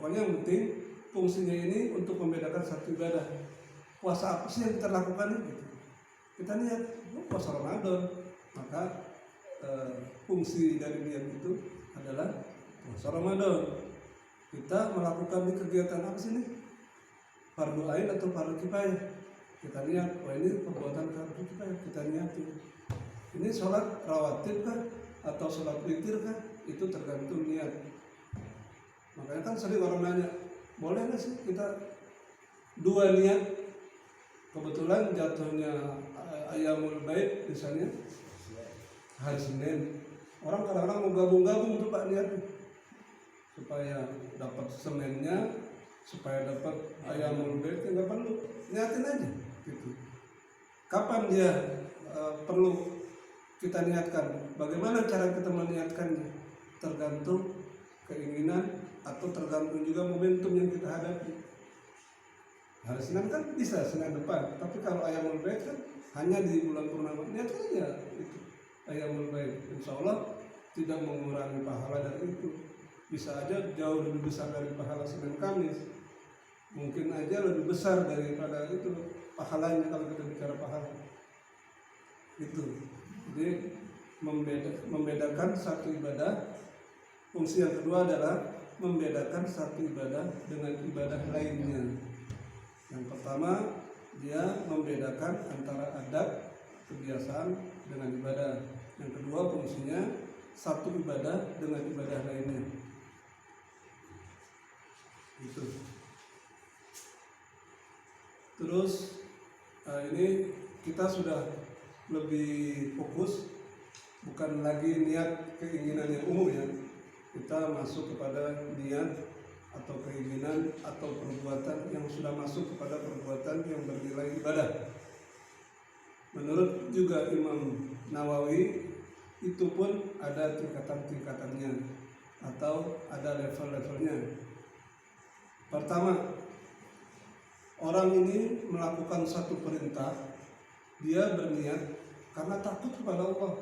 Pokoknya yang penting fungsinya ini untuk membedakan satu ibadah. Puasa apa sih yang kita lakukan ini? Gitu. Kita niat puasa Ramadan, maka fungsi dari niat itu adalah puasa Ramadan. Kita melakukan kegiatan apa sih ini? Fardu ain atau fardu kifayah. Kita niat, oh ini perbuatan fardu kifayah, kita niatin. Ini sholat rawatib kah atau sholat witir kah? Itu tergantung niat. Makanya kan sering orang nanya, boleh nggak sih kita dua niat? Kebetulan jatuhnya Ayyamul Bait misalnya hari Senin, orang kadang-kadang mau gabung-gabung tuh Pak niat supaya dapat Seninnya, supaya dapat Ayyamul Bait, nggak perlu, niatin aja gitu. Kapan dia perlu kita niatkan? Bagaimana cara kita meniatkannya? Tergantung keinginan atau tergantung juga momentum yang kita hadapi. Hari Senin kan bisa Senin depan, tapi kalau Ayyamul Bait kan hanya di bulan purnama, niatkan aja itu Ayyamul Bait. Insya Allah tidak mengurangi pahala dari itu. Bisa aja jauh lebih besar dari pahala Senin Kamis. Mungkin aja lebih besar daripada itu pahalanya kalau kita bicara pahala. Itu. Jadi membedakan satu ibadah. Fungsi yang kedua adalah membedakan satu ibadah dengan ibadah lainnya. Yang pertama, dia membedakan antara adab, kebiasaan dengan ibadah. Yang kedua, fungsinya satu ibadah dengan ibadah lainnya. Itu. Terus ini kita sudah lebih fokus, bukan lagi niat keinginan yang umum ya. Kita masuk kepada niat atau keinginan atau perbuatan yang sudah masuk kepada perbuatan yang bernilai ibadah. Menurut juga Imam Nawawi, itu pun ada tingkatan-tingkatannya atau ada level-levelnya. Pertama, orang ini melakukan satu perintah, dia berniat karena takut kepada Allah.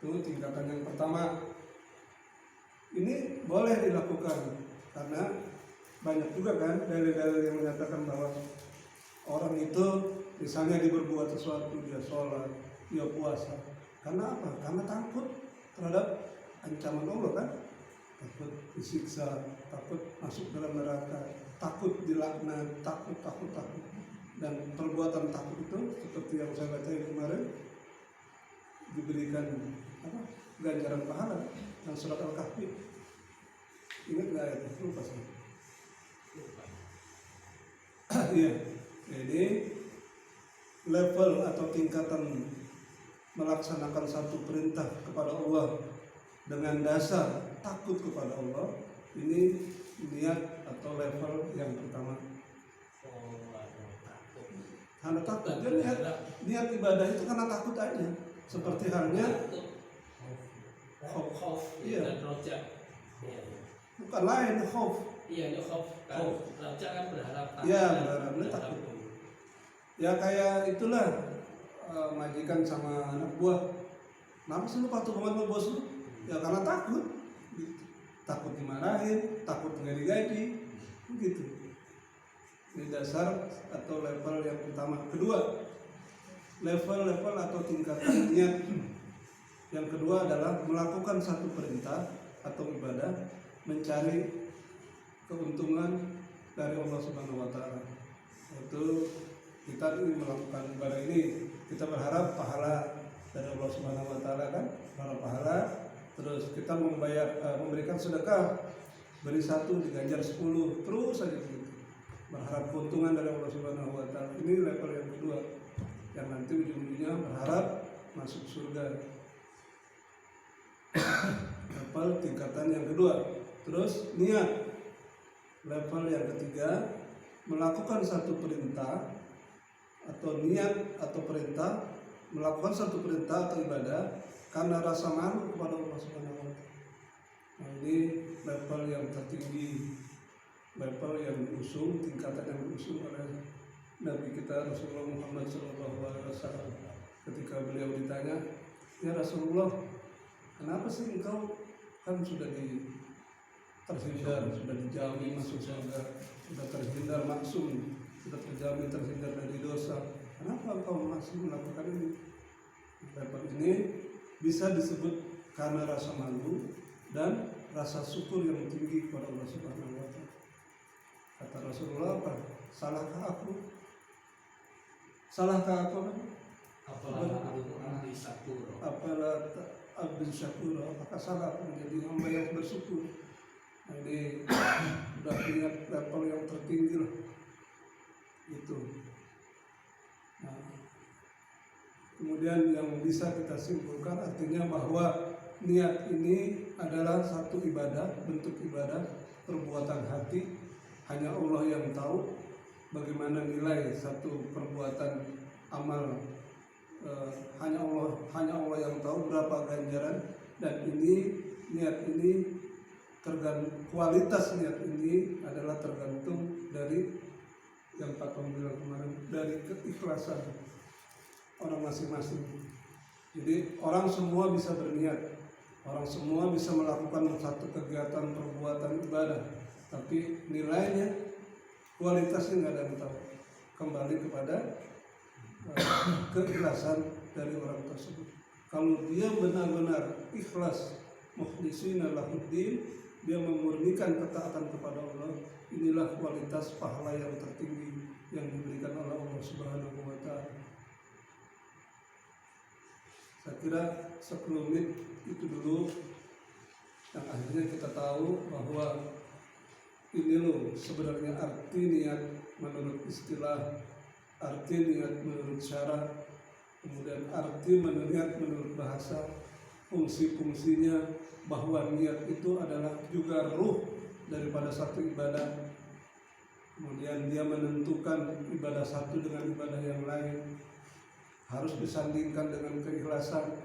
Itu tingkatan yang pertama. Ini boleh dilakukan karena banyak juga kan dalil-dalil yang menyatakan bahwa orang itu misalnya dia berbuat sesuatu, dia sholat, dia puasa, karena apa? Karena takut terhadap ancaman Allah kan, takut disiksa, takut masuk dalam neraka, takut dilaknat, takut. Dan perbuatan takut itu seperti yang saya baca kemarin diberikan apa? Ganjaran pahala dan surat Al-Kahfi. Ingat nggak ayat itu? Lupa sih. Iya. Jadi level atau tingkatan melaksanakan satu perintah kepada Allah dengan dasar takut kepada Allah, ini niat atau level yang pertama. Karena takut. Jadi niat ibadah itu karena takut aja. Seperti halnya khauf. Iya. Bukan lain, khauf. Iya, itu khauf. Raja kan berharap. Iya, berharap, takut. Ya kayak itulah majikan sama anak buah. Kenapa sih lu patuh banget sama bos lu? Ya karena takut. Takut dimarahin, takut nggak digaji, begitu. Ini dasar atau level yang pertama. Kedua, level atau tingkatan niat. Yang kedua adalah melakukan satu perintah atau ibadah, mencari keuntungan dari Allah Subhanahu wa taala. Itu kita melakukan ibadah ini, kita berharap pahala dari Allah Subhanahu wa taala kan, pahala. Terus kita memberikan sedekah, beri 1 diganjar 10, terus saja gitu. Berharap keuntungan dari Allah Subhanahu wa taala. Ini level yang kedua, yang nanti ujung-ujungnya berharap masuk surga. Level tingkatan yang kedua. Terus niat. Level yang ketiga, melakukan satu perintah atau niat atau perintah, melakukan satu perintah atau ibadah karena rasa malu kepada Allah Subhanahu wa taala. Nah, ini level yang tertinggi, level yang diusung, tingkatan yang diusung oleh Nabi kita Rasulullah Muhammad SAW. Ketika beliau ditanya, "Ya Rasulullah, kenapa sih engkau kan sudah terhindar, sudah dijamin masuk surga, sudah terhindar maksum, sudah terjamin terhindar dari dosa. Kenapa engkau masih melakukan ini? Level ini bisa disebut karena rasa malu dan rasa syukur yang tinggi kepada Allah Subhanahu wa Ta'ala. Kata Rasulullah apa? Salahkah aku? Apalah abdi syakur. Apalah abdi syakur? Apakah salah aku menjadi hamba yang bersyukur? Nah, ini udah lihat level yang tertinggi lah. Itu. Nah, kemudian yang bisa kita simpulkan artinya bahwa niat ini adalah satu ibadah, bentuk ibadah, perbuatan hati. Hanya Allah yang tahu bagaimana nilai satu perbuatan amal. Hanya Allah yang tahu berapa ganjaran, dan ini niat ini kualitas niat ini adalah tergantung dari yang Pak Tom bilang kemarin, dari keikhlasan orang masing-masing. Jadi orang semua bisa berniat, orang semua bisa melakukan satu kegiatan perbuatan ibadah, tapi nilainya, kualitasnya nggak ada yang tahu. Kembali kepada keikhlasan dari orang tersebut. Kalau dia benar-benar ikhlas, mukhlishina lahuddin, dia memurnikan ketaatan kepada Allah, inilah kualitas pahala yang tertinggi yang diberikan oleh Allah Subhanahu wa Ta'ala. Saya kira sekelumit itu dulu yang akhirnya kita tahu bahwa ini loh sebenarnya arti niat menurut istilah, arti niat menurut syarat, kemudian arti niat menurut bahasa, fungsi-fungsinya, bahwa niat itu adalah juga ruh daripada satu ibadah. Kemudian dia menentukan ibadah satu dengan ibadah yang lain, harus disandingkan dengan keikhlasan,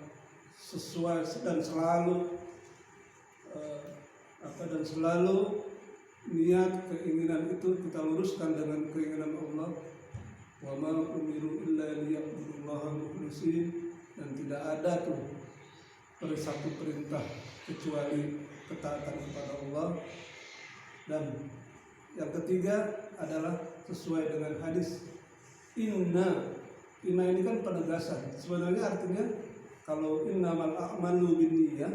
sesuai dan selalu niat keinginan itu kita luruskan dengan keinginan Allah. Wa ma umiru illa liya'budullaha mukhlishin, dan tidak ada tuh satu perintah kecuali ketaatan kepada Allah. Dan yang ketiga adalah sesuai dengan hadis inna ini kan penegasan. Sebenarnya artinya kalau innamal a'malu binniyah,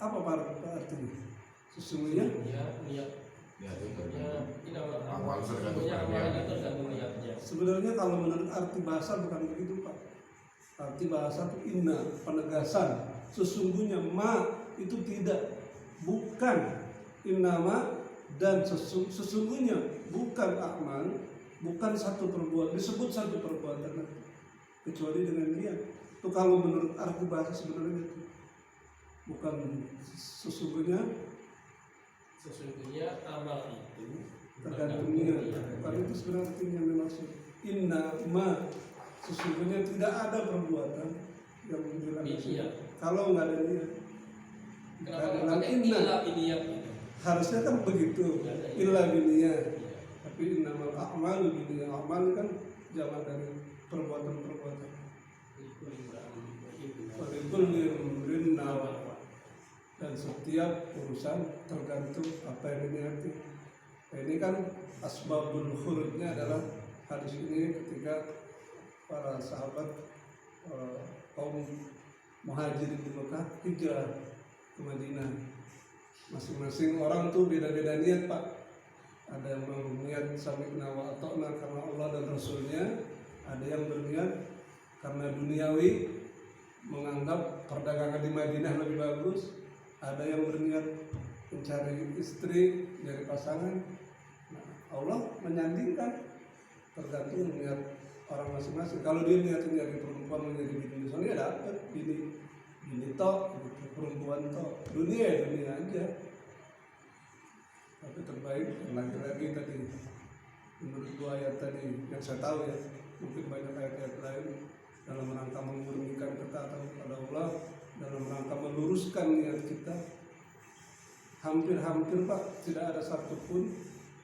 apa artinya? Sesungguhnya sebenarnya kalau menurut arti bahasa bukan begitu, Pak. Arti bahasa itu inna, penegasan. Sesungguhnya ma itu tidak, bukan. Innama, dan sesungguhnya bukan amal, bukan satu perbuatan, disebut satu perbuatan kecuali dengan dia. Itu kalau menurut arti bahasa sebenarnya itu bukan sesungguhnya amal itu tergantung niat. Bukan itu sebenarnya artinya yang dimaksud. Inna ma, sesungguhnya tidak ada perbuatan yang dilakukan kalau nggak ada niat. Kenapa illa biniyat? Harusnya kan begitu, illa biniyat. Tapi innamal a'malu binniyat, amal kan jamak dari perbuatan-perbuatan. Walikulli imrin nawa, dan setiap urusan tergantung apa yang diniati. Nah, ini kan asbabul khurujnya adalah hadis ini ketika para sahabat kaum muhajirin di Mekah hijrah ke Madinah. Masing-masing orang tuh beda-beda niat, Pak. Ada yang berniat sami'na wa ata'na karena Allah dan Rasulnya, ada yang berniat karena duniawi, menganggap perdagangan di Madinah lebih bagus, ada yang berniat mencari istri dari pasangan. Nah, Allah menyandingkan, tergantung niat orang masing-masing. Kalau dia niatnya dari perempuan menjadi bini, soalnya dapat bini tok, gitu. Perempuan tok, dunia aja. Tapi terbaik lagi-lagi tadi menurut dua ayat tadi yang saya tahu ya, mungkin banyak ayat-ayat lain, dalam rangka memurnikan ketaatan kepada Allah, dalam rangka meluruskan niat kita. Hampir-hampir, Pak, tidak ada satupun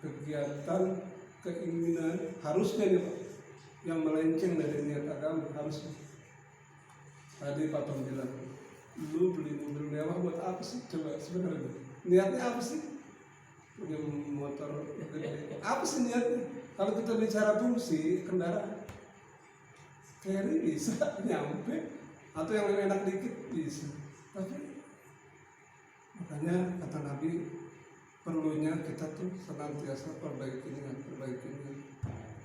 kegiatan keinginan harusnya nih, Pak, yang melenceng dari niat agama. Harusnya tadi Pak Tom bilang, lu beli mobil mewah buat apa sih? Coba sebenarnya niatnya apa sih? punya motor gede. Apa sih niatnya? Kalau kita bicara fungsi kendaraan, carry bisa nyampe, atau yang lebih enak dikit bisa. Tapi makanya kata Nabi, perlunya kita tuh senantiasa perbaikinya.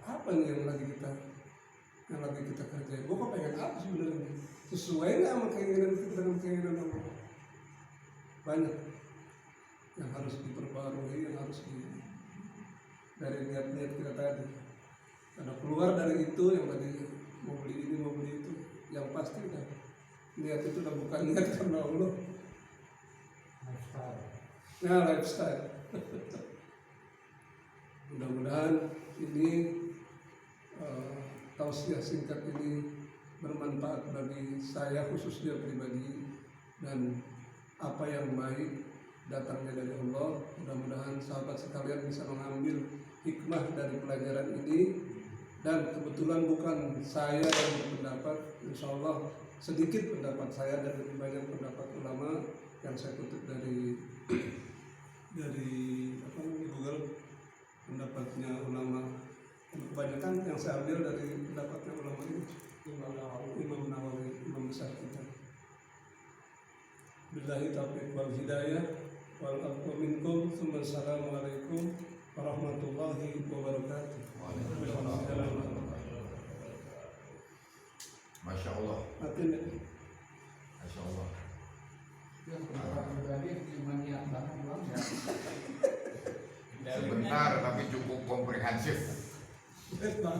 Apa nih yang lagi kita kerjain? Gue kok pengen apa sebenarnya? Sesuai nggak sama keinginan kita dengan keinginan Allah? Banyak yang harus diperbarui, yang harus dari niat-niat kita tadi. Karena keluar dari itu yang tadi mau beli ini mau beli itu, yang pasti udah niat itu udah bukan niat karena Allah. Nah, lifestyle. Mudah-mudahan ini tausiah singkat ini bermanfaat bagi saya khususnya pribadi, dan apa yang baik datangnya dari Allah. Mudah-mudahan sahabat sekalian bisa mengambil hikmah dari pelajaran ini, dan kebetulan bukan saya yang berpendapat, insya Allah sedikit pendapat saya dan lebih banyak pendapat ulama yang saya kutip dari Google, pendapatnya ulama. Kebanyakan yang saya ambil dari pendapatnya ulama ini Imam Nawawi, imam besar kita. Billahi taufiq wal hidayah wal afwa minkum. Assalamualaikum warahmatullahi wabarakatuh. Masya Allah. Masya Allah. Yang pendapat pribadi cuma niat banget doang ya. Sebentar tapi cukup komprehensif. Baik, Pak.